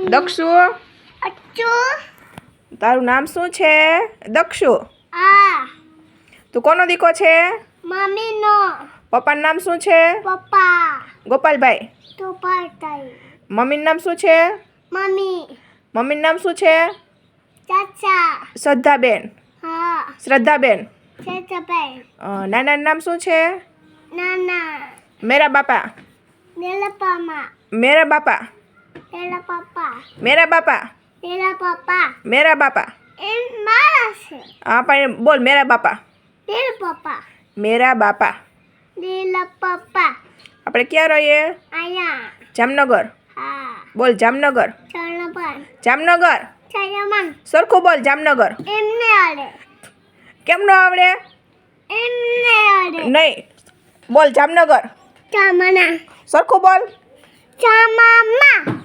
દક્ષુ તારું નામ શું છે? દક્ષુ. તું કોનો દીકો છે? મમ્મીનો. પપ્પાનું નામ શું છે? પપ્પા. ગોપાલભાઈ. ગોપાલભાઈ. મમ્મીનું નામ શું છે? મમ્મી. મમ્મીનું નામ શું છે? ચાચા. શ્રદ્ધાબેન. હા. શ્રદ્ધાબેન. ચાચાભાઈ. નાનાનું નામ શું છે? નાના. મેરા બાપા. મેરા પામા. મેરા બાપા. મેરા પપ્પા. મેરા બાપા. મેરા પપ્પા. મેરા બાપા. એમ મારા છે. હા પણ બોલ મેરા બાપા. મેરા પપ્પા. મેરા બાપા. મેરા પપ્પા. આપણે ક્યાં રહીએ? અહીંયા. જામનગર. હા. બોલ જામનગર. ચાલપન. જામનગર. ચાલમન. સરખું બોલ જામનગર. એમને આડે. કેમ ન આવડે? એમને આડે. નહીં બોલ જામનગર. ચામના. સરખું બોલ. ચામામા.